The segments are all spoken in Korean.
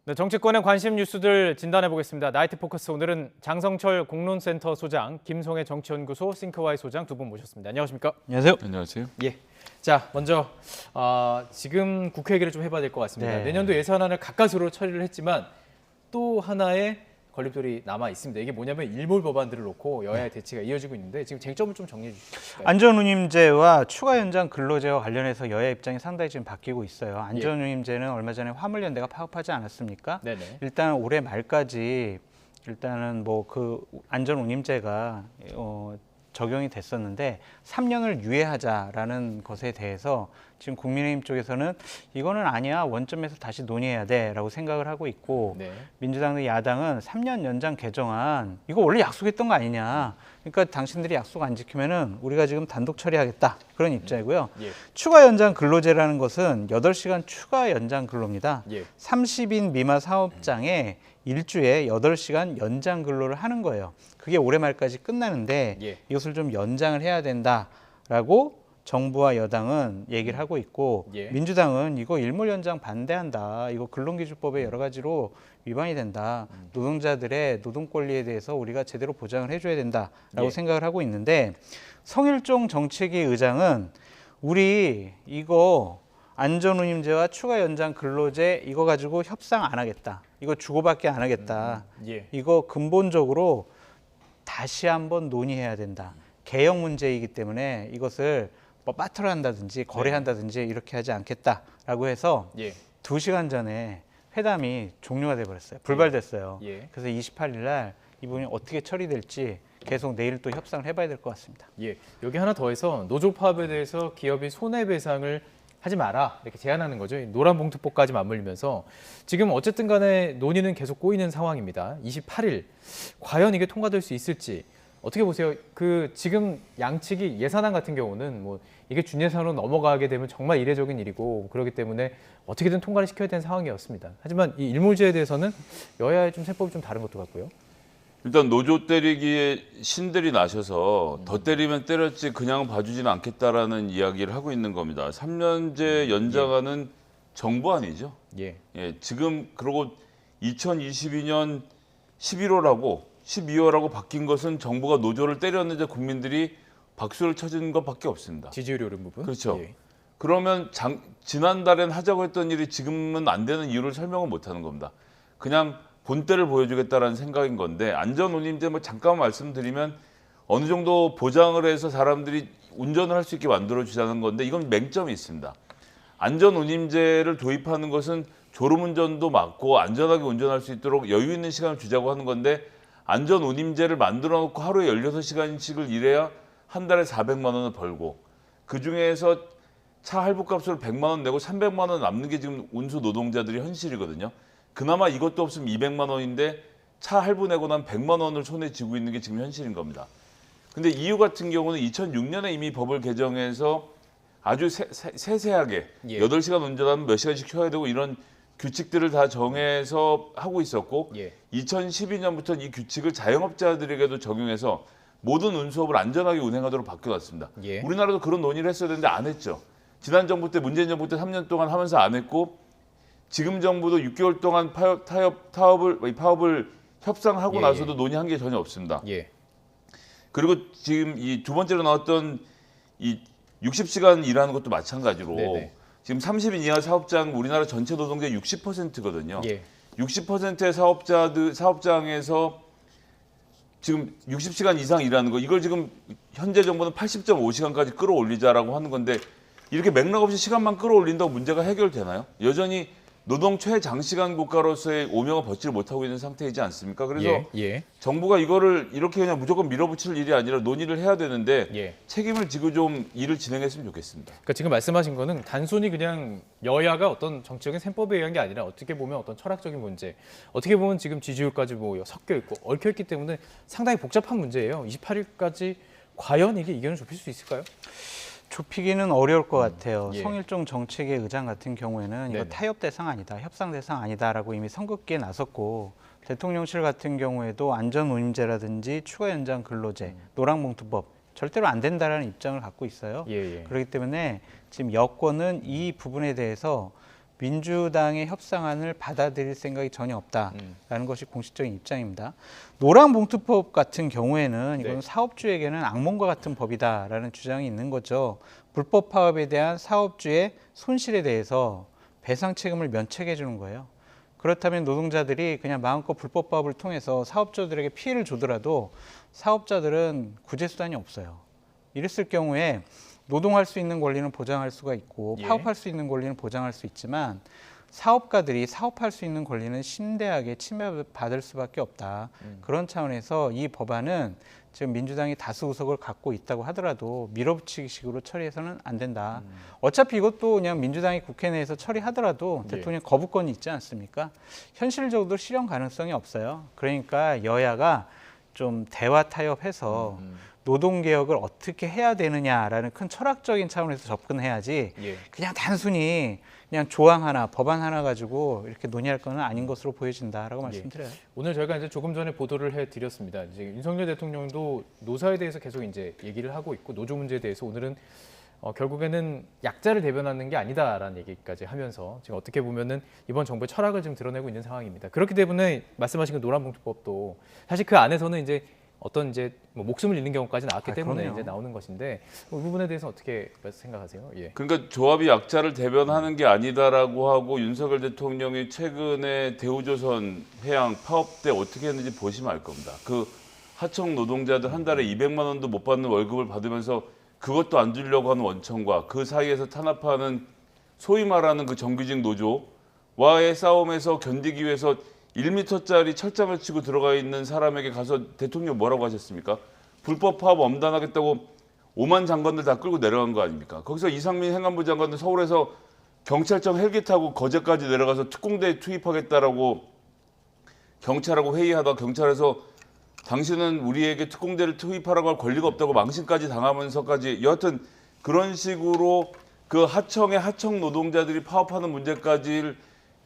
네, 정치권의 관심 뉴스들 진단해 보겠습니다. 나이트 포커스 오늘은 장성철 공론센터 소장, 김성애 정치연구소 싱크와이 소장 두 분 모셨습니다. 안녕하십니까? 안녕하세요. 안녕하세요. 예. 자, 먼저 지금 국회 얘기를 좀 해봐야 될 것 같습니다. 네. 내년도 예산안을 가까스로 처리를 했지만 또 하나의 걸림돌이 남아 있습니다. 이게 뭐냐면 일몰 법안들을 놓고 여야의 대치가 이어지고 있는데 지금 쟁점을 좀 정리해 주실까요? 안전운임제와 추가 연장 근로제와 관련해서 여야 입장이 상당히 지금 바뀌고 있어요. 안전운임제는 얼마 전에 화물연대가 파업하지 않았습니까? 네네. 일단 올해 말까지 일단은 뭐 그 안전운임제가 적용이 됐었는데 3년을 유예하자라는 것에 대해서 지금 국민의힘 쪽에서는 이거는 아니야, 원점에서 다시 논의해야 돼라고 생각을 하고 있고, 네. 민주당 등 야당은 3년 연장 개정안 이거 원래 약속했던 거 아니냐, 그러니까 당신들이 약속 안 지키면은 우리가 지금 단독 처리하겠다, 그런 입장이고요. 예. 추가 연장 근로제라는 것은 8시간 추가 연장 근로입니다. 예. 30인 미만 사업장에 일주에 8시간 연장 근로를 하는 거예요. 그게 올해 말까지 끝나는데 예. 이것을 좀 연장을 해야 된다라고 정부와 여당은 얘기를 하고 있고, 예. 민주당은 이거 일몰 연장 반대한다, 이거 근로기준법에 여러 가지로 위반이 된다, 노동자들의 노동 권리에 대해서 우리가 제대로 보장을 해줘야 된다라고 예. 생각을 하고 있는데, 성일종 정책위 의장은 우리 이거 안전운임제와 추가 연장 근로제 이거 가지고 협상 안 하겠다, 이거 주고받기 안 하겠다, 예. 이거 근본적으로 다시 한번 논의해야 된다, 개혁 문제이기 때문에 이것을 뭐 빠트려한다든지 거래한다든지 이렇게 하지 않겠다라고 해서 예. 2시간 전에 회담이 종료가 돼버렸어요. 불발됐어요. 예. 그래서 28일 날 이분이 어떻게 처리될지 계속 내일 또 협상을 해봐야 될 것 같습니다. 예, 여기 하나 더해서 노조 파업에 대해서 기업이 손해배상을 하지 마라 이렇게 제안하는 거죠. 노란봉투법까지 맞물리면서 지금 어쨌든 간에 논의는 계속 꼬이는 상황입니다. 28일 과연 이게 통과될 수 있을지 어떻게 보세요? 그 지금 양측이 예산안 같은 경우는 뭐 이게 준예산으로 넘어가게 되면 정말 이례적인 일이고 그렇기 때문에 어떻게든 통과를 시켜야 되는 상황이었습니다. 하지만 이 일몰제에 대해서는 여야의 좀 세법이 좀 다른 것도 같고요. 일단 노조 때리기에 신들이 나셔서 더 때리면 때렸지 그냥 봐주지는 않겠다라는 이야기를 하고 있는 겁니다. 3년제 연장하는 정부안이죠. 예, 예, 지금 그러고 2022년 11월하고 12월하고 바뀐 것은 정부가 노조를 때렸는데 국민들이 박수를 쳐준 것밖에 없습니다. 지지율이 오른 부분. 그렇죠. 예. 그러면 지난달엔 하자고 했던 일이 지금은 안 되는 이유를 설명을 못 하는 겁니다. 그냥 본때를 보여주겠다라는 생각인 건데, 안전운임제 뭐 잠깐 말씀드리면 어느 정도 보장을 해서 사람들이 운전을 할 수 있게 만들어주자는 건데, 이건 맹점이 있습니다. 안전운임제를 도입하는 것은 졸음운전도 막고 안전하게 운전할 수 있도록 여유 있는 시간을 주자고 하는 건데, 안전운임제를 만들어 놓고 하루에 16시간씩을 일해야 한 달에 400만 원을 벌고, 그중에서 차 할부값으로 100만 원 내고 300만 원 남는 게 지금 운수 노동자들이 현실이거든요. 그나마 이것도 없으면 200만 원인데 차 할부 내고 난 100만 원을 손에 쥐고 있는 게 지금 현실인 겁니다. 근데 EU 같은 경우는 2006년에 이미 법을 개정해서 아주 세세하게 예. 8시간 운전하면 몇 시간씩 쉬어야 되고 이런 규칙들을 다 정해서 하고 있었고, 예. 2012년부터 이 규칙을 자영업자들에게도 적용해서 모든 운수업을 안전하게 운행하도록 바뀌어놨습니다. 예. 우리나라도 그런 논의를 했어야 되는데 안 했죠. 지난 정부 때, 문재인 정부 때 3년 동안 하면서 안 했고, 지금 정부도 6개월 동안 파업을 협상하고 예, 나서도 예. 논의한 게 전혀 없습니다. 예. 그리고 지금 이 두 번째로 나왔던 이 60시간 일하는 것도 마찬가지로 네네. 지금 30인 이하 사업장 우리나라 전체 노동자의 60%거든요. 예. 60%의 사업장에서 지금 60시간 이상 일하는 거, 이걸 지금 현재 정부는 80.5시간까지 끌어올리자라고 하는 건데, 이렇게 맥락 없이 시간만 끌어올린다고 문제가 해결되나요? 여전히 노동 최장시간 국가로서의 오명을 벗지를 못하고 있는 상태이지 않습니까? 그래서 예. 정부가 이거를 이렇게 그냥 무조건 밀어붙일 일이 아니라 논의를 해야 되는데, 예. 책임을 지고 좀 일을 진행했으면 좋겠습니다. 그러니까 지금 말씀하신 거는 단순히 그냥 여야가 어떤 정치적인 셈법에 의한 게 아니라 어떻게 보면 어떤 철학적인 문제, 어떻게 보면 지금 지지율까지 뭐 섞여 있고 얽혀 있기 때문에 상당히 복잡한 문제예요. 28일까지 과연 이게 이견을 좁힐 수 있을까요? 좁히기는 어려울 것 같아요. 예. 성일종 정책위 의장 같은 경우에는 이거 네네. 타협 대상 아니다, 협상 대상 아니다라고 이미 선긋기에 나섰고, 대통령실 같은 경우에도 안전운임제라든지 추가 연장 근로제, 노란봉투법 절대로 안 된다라는 입장을 갖고 있어요. 예. 그렇기 때문에 지금 여권은 이 부분에 대해서 민주당의 협상안을 받아들일 생각이 전혀 없다라는 것이 공식적인 입장입니다. 노란봉투법 같은 경우에는 이건 네. 사업주에게는 악몽과 같은 법이다라는 주장이 있는 거죠. 불법 파업에 대한 사업주의 손실에 대해서 배상 책임을 면책해 주는 거예요. 그렇다면 노동자들이 그냥 마음껏 불법 파업을 통해서 사업주들에게 피해를 주더라도 사업자들은 구제 수단이 없어요. 이랬을 경우에 노동할 수 있는 권리는 보장할 수가 있고 예. 파업할 수 있는 권리는 보장할 수 있지만 사업가들이 사업할 수 있는 권리는 심대하게 침해받을 수밖에 없다. 그런 차원에서 이 법안은 지금 민주당이 다수 의석을 갖고 있다고 하더라도 밀어붙이기식으로 처리해서는 안 된다. 어차피 이것도 그냥 민주당이 국회 내에서 처리하더라도 예. 대통령 거부권이 있지 않습니까? 현실적으로 실현 가능성이 없어요. 그러니까 여야가 좀 대화 타협해서 노동개혁을 어떻게 해야 되느냐라는 큰 철학적인 차원에서 접근해야지 예. 그냥 단순히 그냥 조항 하나, 법안 하나 가지고 이렇게 논의할 건 아닌 것으로 보여진다라고 말씀드려요. 오늘 저희가 이제 조금 전에 보도를 해드렸습니다. 이제 윤석열 대통령도 노사에 대해서 계속 이제 얘기를 하고 있고 노조 문제에 대해서 오늘은 결국에는 약자를 대변하는 게 아니다라는 얘기까지 하면서 지금 어떻게 보면은 이번 정부의 철학을 지금 드러내고 있는 상황입니다. 그렇기 때문에 말씀하신 그 노란봉투법도 사실 그 안에서는 이제 어떤 이제 뭐 목숨을 잃는 경우까지 나왔기 때문에 그럼요. 이제 나오는 것인데 이 부분에 대해서 어떻게 생각하세요? 예. 그러니까 조합이 약자를 대변하는 게 아니다라고 하고 윤석열 대통령이 최근에 대우조선 해양 파업 때 어떻게 했는지 보시면 알 겁니다. 그 하청 노동자들 한 달에 200만 원도 못 받는 월급을 받으면서 그것도 안 주려고 하는 원청과 그 사이에서 탄압하는 소위 말하는 그 정규직 노조와의 싸움에서 견디기 위해서 1m짜리 철장을 치고 들어가 있는 사람에게 가서 대통령 뭐라고 하셨습니까? 불법 파업 엄단하겠다고 5만 장관들 다 끌고 내려간 거 아닙니까? 거기서 이상민 행안부 장관은 서울에서 경찰청 헬기 타고 거제까지 내려가서 특공대 투입하겠다라고 경찰하고 회의하다 경찰에서 당신은 우리에게 특공대를 투입하라고 할 권리가 없다고 망신까지 당하면서까지 여하튼 그런 식으로 그 하청의 하청 노동자들이 파업하는 문제까지를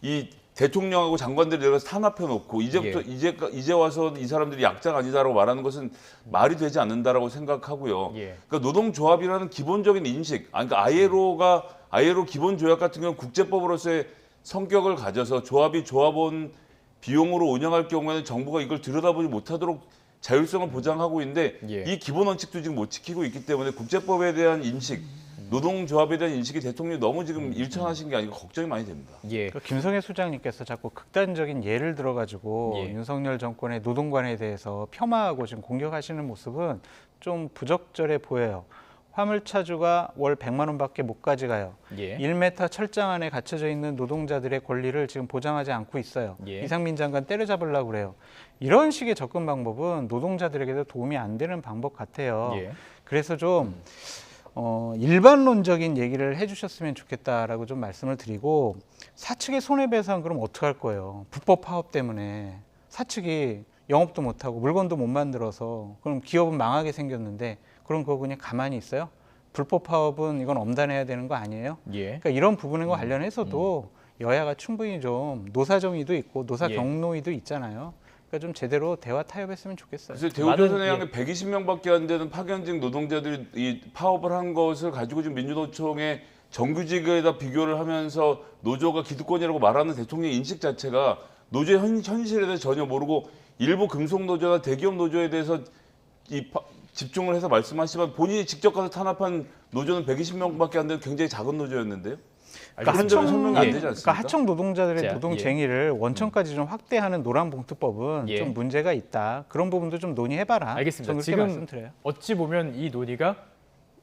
이 대통령하고 장관들이 내려가서 탄압해 놓고 이제부터 이제 와서 이 사람들이 약자가 아니다라고 말하는 것은 말이 되지 않는다라고 생각하고요. 예. 그러니까 노동조합이라는 기본적인 인식, 그러니까 ILO 기본 조약 같은 경우는 국제법으로서의 성격을 가져서 조합이 조합원 비용으로 운영할 경우에는 정부가 이걸 들여다보지 못하도록 자율성을 보장하고 있는데 예. 이 기본 원칙도 지금 못 지키고 있기 때문에 국제법에 대한 인식, 노동조합에 대한 인식이 대통령이 너무 지금 일천하신 게 아니고 걱정이 많이 됩니다. 예. 그러니까 김성애 소장님께서 자꾸 극단적인 예를 들어가지고 예. 윤석열 정권의 노동관에 대해서 폄하하고 지금 공격하시는 모습은 좀 부적절해 보여요. 화물차주가 월 100만 원밖에 못 가져가요. 예. 1m 철장 안에 갇혀져 있는 노동자들의 권리를 지금 보장하지 않고 있어요. 예. 이상민 장관 때려잡으려고 그래요. 이런 식의 접근 방법은 노동자들에게도 도움이 안 되는 방법 같아요. 예. 그래서 좀 일반론적인 얘기를 해주셨으면 좋겠다라고 좀 말씀을 드리고 사측의 손해배상 그럼 어떡할 거예요? 불법 파업 때문에 사측이 영업도 못하고 물건도 못 만들어서 그럼 기업은 망하게 생겼는데 그럼 그거 그냥 가만히 있어요? 불법 파업은 이건 엄단해야 되는 거 아니에요? 예. 그러니까 이런 부분과 관련해서도 여야가 충분히 좀 노사정의도 있고 노사 예. 경로의도 있잖아요. 그러니까 좀 제대로 대화 타협했으면 좋겠어요. 그래서 대우조선에 많은- 향해 120명밖에 안 되는 파견직 노동자들이 이 파업을 한 것을 가지고 지금 민주노총의 정규직에다 비교를 하면서 노조가 기득권이라고 말하는 대통령의 인식 자체가 노조의 현실에 대해서 전혀 모르고 일부 금속노조나 대기업 노조에 대해서 집중을 해서 말씀하시지만 본인이 직접 가서 탄압한 노조는 120명밖에 안 되는 굉장히 작은 노조였는데요. 그러니까 한 점은 설명이 안 예. 되지 않습니까? 그러니까 하청 노동자들의 자, 노동쟁의를 원천까지 좀 확대하는 노란봉투법은 예. 좀 문제가 있다. 그런 부분도 좀 논의해봐라. 알겠습니다. 저는 그렇게 지금 말씀드려요. 어찌 보면 이 논의가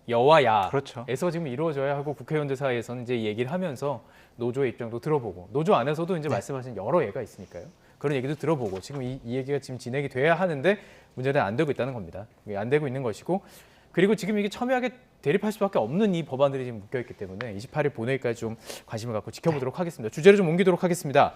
여와 야에서 그렇죠. 지금 이루어져야 하고 국회의원들 사이에서는 이제 얘기를 하면서 노조의 입장도 들어보고 노조 안에서도 이제 말씀하신 여러 예가 있으니까요. 그런 얘기도 들어보고 지금 이 얘기가 지금 진행이 돼야 하는데 문제는 안 되고 있다는 겁니다. 이게 안 되고 있는 것이고 그리고 지금 이게 첨예하게 대립할 수밖에 없는 이 법안들이 지금 묶여 있기 때문에 28일 본회의까지 좀 관심을 갖고 지켜보도록 하겠습니다. 주제를 좀 옮기도록 하겠습니다.